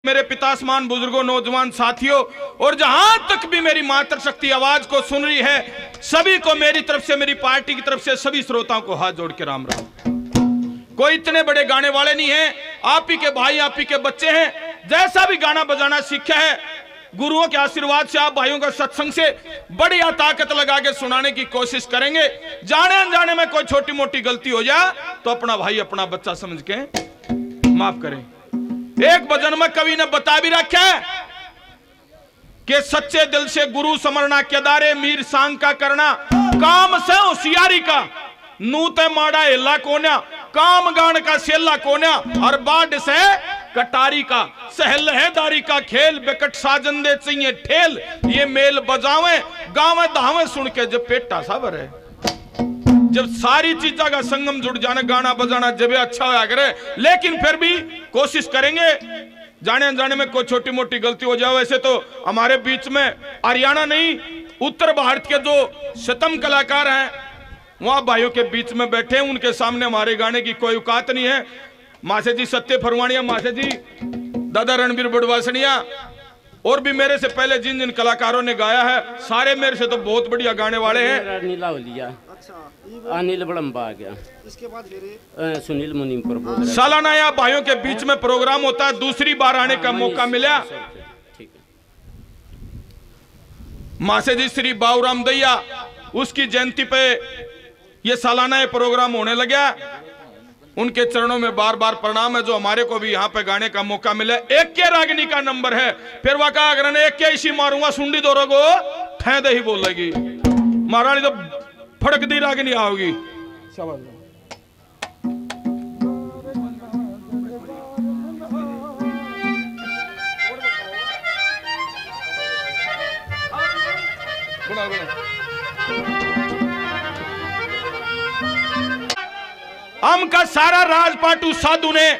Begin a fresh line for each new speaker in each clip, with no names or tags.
मेरे पिता समान बुजुर्गों, नौजवान साथियों, और जहां तक भी मेरी मातृशक्ति आवाज को सुन रही है, सभी को मेरी तरफ से, मेरी पार्टी की तरफ से सभी श्रोताओं को हाथ जोड़ के राम राम। कोई इतने बड़े गाने वाले नहीं है, आप ही के भाई, आप ही के बच्चे हैं। जैसा भी गाना बजाना सीखा है, गुरुओं के आशीर्वाद से, आप भाइयों का सत्संग से बढ़िया ताकत लगा के सुनाने की कोशिश करेंगे। जाने अनजाने में कोई छोटी मोटी गलती हो जाए तो अपना भाई, अपना बच्चा समझ के माफ करें। एक भजन में कवि ने बता भी रखा है कि सच्चे दिल से गुरु समरना, केदारे मीर सांग का करना, काम से होशियारी का, नूते माड़ा हेला कोन्या, काम गान का सेला कोन्या, और बाढ़ से कटारी का, सहलहेदारी का खेल, बेकट साजन दे चाहिए ठेल, ये मेल बजावे गावे धावे सुन के जब पेटा साबर है। जब सारी चीजों का संगम जुड़ जाना, गाना बजाना जब अच्छा होया करे, लेकिन फिर भी कोशिश करेंगे, जाने अनजाने में कोई छोटी मोटी गलती हो जाए। वैसे तो हमारे बीच में हरियाणा नहीं, उत्तर भारत के जो शतम कलाकार हैं, वहां भाइयों के बीच में बैठे हैं, उनके सामने हमारे गाने की कोई औकात नहीं है। मासे जी सत्य फरवानिया, मासे जी, दादा रणबीर बुढ़वासनिया, और भी मेरे से पहले जिन जिन कलाकारों ने गाया है, सारे मेरे से तो बहुत बढ़िया गाने वाले हैं।
नीला हो लिया, अनिल बड़म्बा आ गया, इसके बाद सुनील मुनीमपुर।
सालाना या भाइयों के बीच में प्रोग्राम होता है, दूसरी बार आने का मौका मिला। मासे जी श्री बाबूराम दैया, उसकी जयंती पे ये सालाना ये प्रोग्राम होने लगा। उनके चरणों में बार बार प्रणाम है, जो हमारे को भी यहाँ पे गाने का मौका मिला। एक के रागिनी का नंबर है, फिर वह कहा अगर एक के इसी मारूंगा सुंडी दोरोगो ठहदे ही बोलेगी, महारानी तो फड़क दी रागिनी आओगी। हम का सारा राजपाटू साधु ने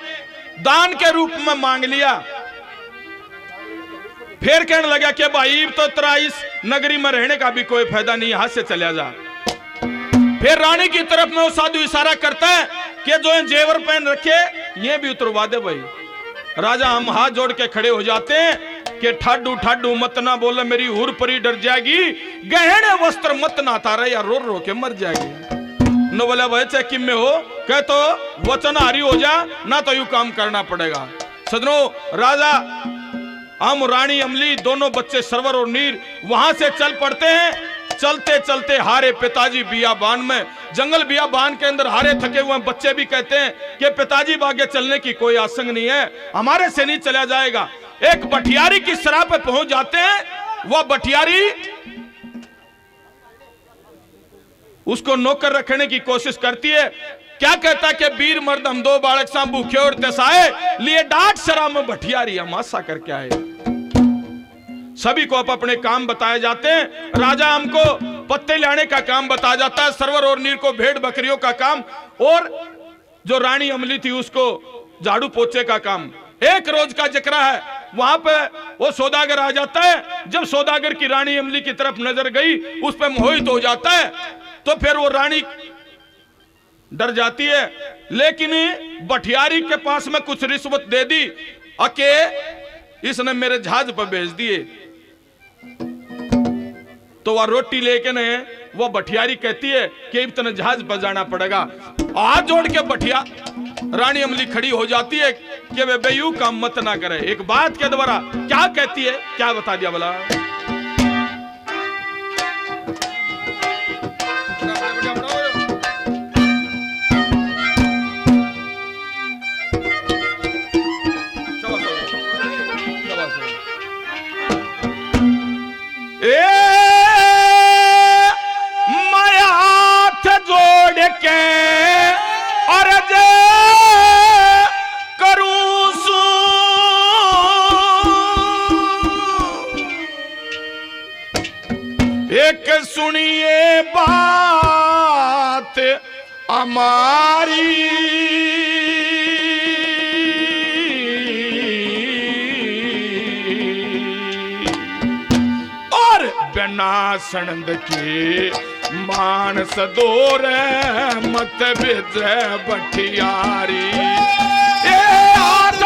दान के रूप में मांग लिया। फिर कहने लगा कि भाई तो तेरा इस नगरी में रहने का भी कोई फायदा नहीं, हाथ से चला जा। फिर रानी की तरफ में वो साधु इशारा करता है कि जो जेवर पहन रखे ये भी उतरवा दे भाई। राजा हम हाथ जोड़ के खड़े हो जाते हैं कि ठाडू ठाडू मत ना बोले, मेरी हुर परी डर जाएगी, गहने वस्त्र मत ना तारे या रो रो के मर जाएगी। न बोला भाई चाहे किम में हो, कह तो वचन हारी हो जा, ना तो यू काम करना पड़ेगा। सदनों, राजा हम, रानी अमली, दोनों बच्चे सरवर और नीर वहां से चल पड़ते हैं। चलते चलते हारे पिताजी बियाबान में, जंगल बियाबान के अंदर हारे थके हुए बच्चे भी कहते हैं कि पिताजी आगे चलने की कोई आशंक नहीं है, हमारे से नहीं चला जाएगा। एक बटियारी की सराह पे पहुंच जाते हैं। वह बटियारी उसको नौकर रखने की कोशिश करती है। क्या कहता है कि वीर मर्द हम दो बालक सा भूखे और तसाए, लिए डांट शराब में भटियारी हमाशा करके आए। सभी को अपने काम बताए जाते हैं। राजा हमको पत्ते लाने का काम बताया जाता है, सरवर और नीर को भेड़ बकरियों का काम, और जो रानी अमली थी उसको झाड़ू पोछे का काम। एक रोज का जिक्र है, वहां पे वो सौदागर आ जाता है। जब सौदागर की रानी अमली की तरफ नजर गई, उस पर मोहित हो जाता है, तो फिर वो रानी डर जाती है। लेकिन बटियारी के पास में कुछ रिश्वत दे दी, अके इसने मेरे जहाज पर भेज दिए। तो वह रोटी लेके ने वो बटियारी कहती है कि इतना जहाज पर जाना पड़ेगा। हाथ जोड़ के बटिया रानी अमली खड़ी हो जाती है कि वे बेयू काम मत ना करे। एक बात के द्वारा क्या कहती है, क्या बता दिया बोला। माया हाथ जोड़ के और जे करूं सू, एक सुनिए बात हमारी, बिना सनंद के मानस दोर मत भेज बटियारी। हाथ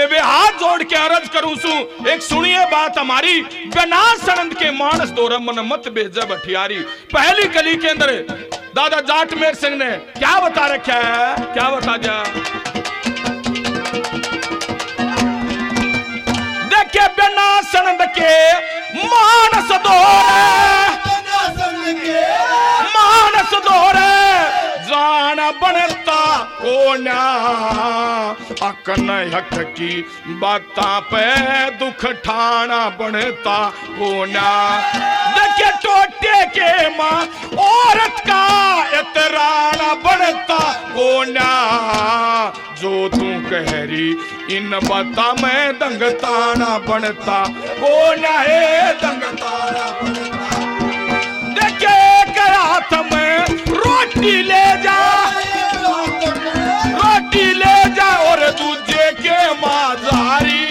बेबे हाथ जोड़ के अर्ज करूं सू, एक सुनिए बात हमारी, बिना सनंद के मानस दो मन मत बेजे बठियारी। पहली कली के अंदर दादा जाटमेर सिंह ने क्या बता रखा है, क्या बता जा देखे बिना सनंद के मानस दोरे जान बनता कोना अकन हक की बाता पे दुख ठाना बनता कोना। देखे टोटे के माँ औरत का इतराना बनता कोना, जो तू कहरी इन बता मैं दंगताना बनता कोना है दंगताना बनता। देखे एक हाथ में रोटी ले जा और दूजे के माजारी।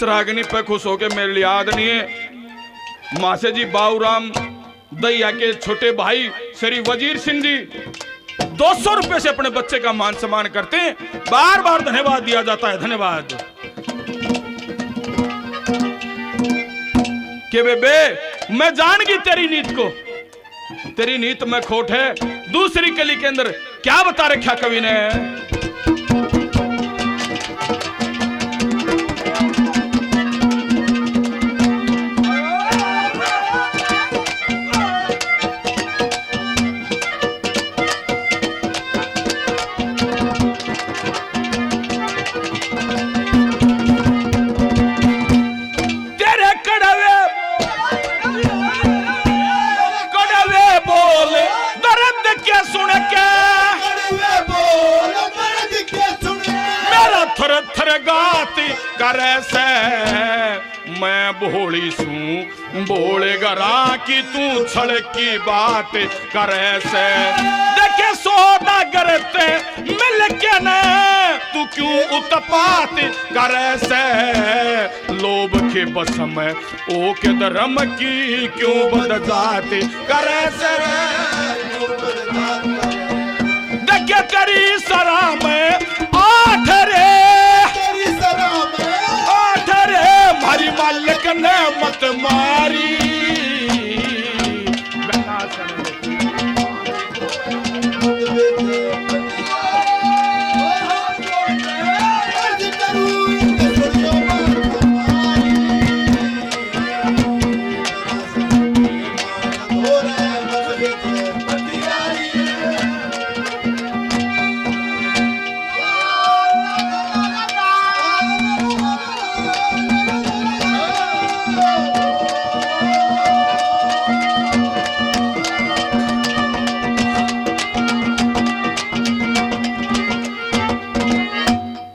रागनी पे खुश होके मेरे लिए आदरणीय मासे जी बाबूराम दैया के छोटे भाई श्री वजीर सिंह जी 200 रुपए से अपने बच्चे का मान सम्मान करते हैं, बार बार धन्यवाद दिया जाता है। धन्यवाद। के बेबे मैं जान गई तेरी नीत को, तेरी नीत में खोट है। दूसरी कली के अंदर क्या बता रखा कवि ने, करे से मैं भोली सू बोले गरा की तू छड़ की बात करे से। देखे सौदागर ते मिल के न तू क्यों उत्पात करे से, लोभ के बस में ओ के धर्म की क्यों बदजात करे से। देखे तेरी सरा में आठ रे हरी मालिक ने मत मारी।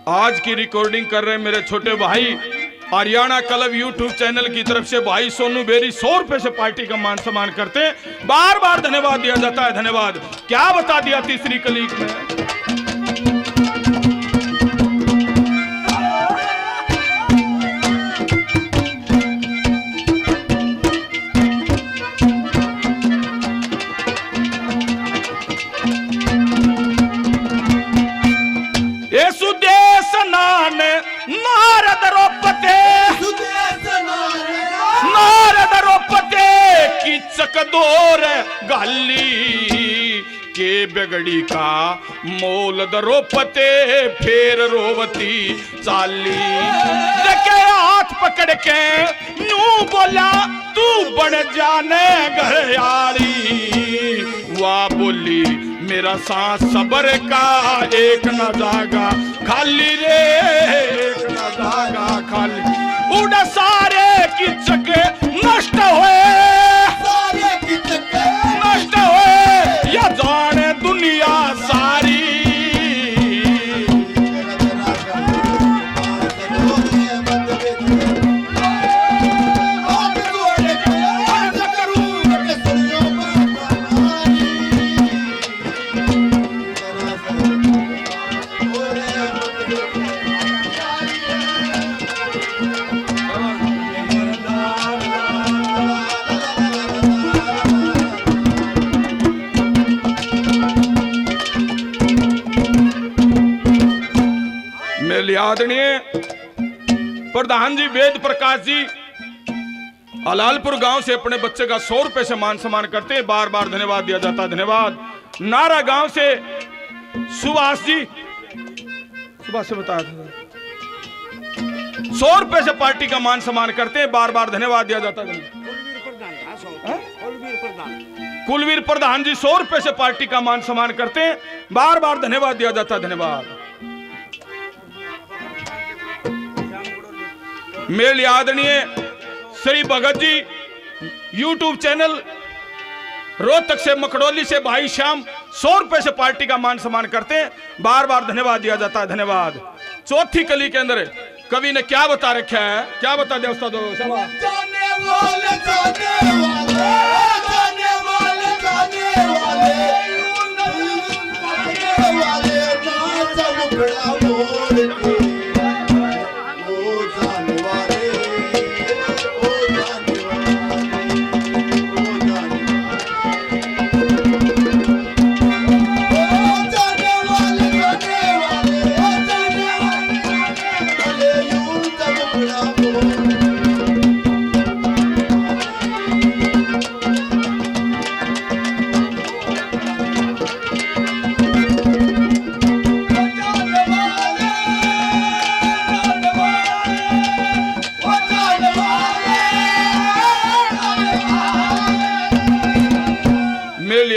आज की रिकॉर्डिंग कर रहे मेरे छोटे भाई हरियाणा क्लब यूट्यूब चैनल की तरफ से भाई सोनू बेरी 100 रुपए से पार्टी का मान सम्मान करते हैं, बार बार धन्यवाद दिया जाता है। धन्यवाद। क्या बता दिया तीसरी कली में, चकदोर गाली के बिगड़ी का मोल दरोपते फेर रोवती चाली। देखे हाथ पकड़ के यूं बोला तू बन जाने घरयाली, वाह बोली मेरा सांस सबर का एक न जागा खाली रे, एक न जागा खाली। उड़ सारे की चके नष्ट हुए, मेरे आदरणीय प्रधान जी वेद प्रकाश जी अलालपुर गांव से अपने बच्चे का 100 रुपए से मान सम्मान करते हैं, बार बार धन्यवाद दिया जाता है, धन्यवाद। नारा गांव से सुभाष जी, सुभाष से बताया था 100 रुपए से पार्टी का मान सम्मान करते हैं, बार बार धन्यवाद दिया जाता है। कुलवीर प्रधान जी 100 रुपए से पार्टी का मान सम्मान करते हैं, बार बार धन्यवाद दिया जाता है, धन्यवाद। मेरे आदरणीय श्री भगत जी YouTube चैनल रोहतक से मकड़ोली से भाई श्याम 100 रुपए से पार्टी का मान सम्मान करते हैं, बार बार धन्यवाद दिया जाता है, धन्यवाद। चौथी कली के अंदर कवि ने क्या बता रखा है, क्या बता दिया उस्ताद?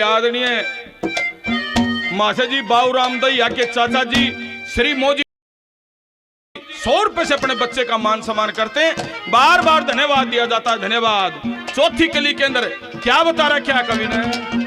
आदरणीय मासा जी बाबूराम दैया के चाचा जी श्री मोदी 100 रुपए से अपने बच्चे का मान सम्मान करते हैं, बार बार धन्यवाद दिया जाता है, धन्यवाद। चौथी कली के अंदर क्या बता रहा, क्या कवि ने?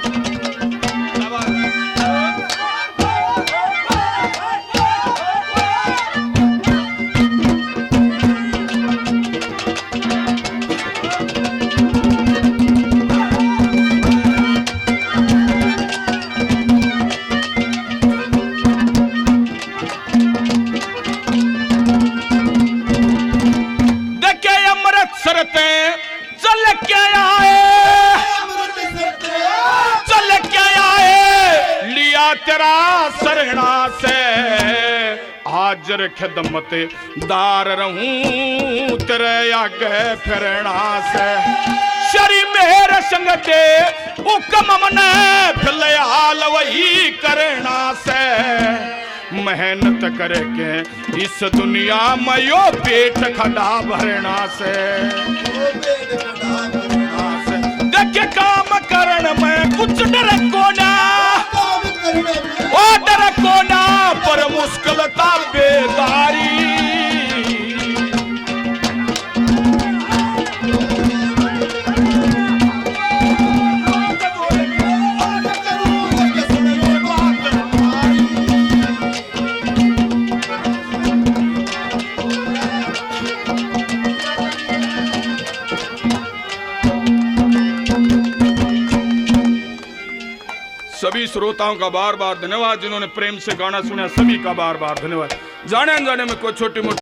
तेरा सरहना से हाजर खिदमत दार रहूं तेरे आगे फिरना से शरी मेरे संगते हुक्म मने फिलहाल वही करना से मेहनत करके इस दुनिया में यो पेट खड़ा भरना से देखे काम करण में कुछ डर को ना ओ डर को ना पर मुश्किल था बेदारी सभी श्रोताओं का बार बार धन्यवाद, जिन्होंने प्रेम से गाना सुना सभी का बार बार धन्यवाद। जाने अनजाने में कोई छोटी मोटी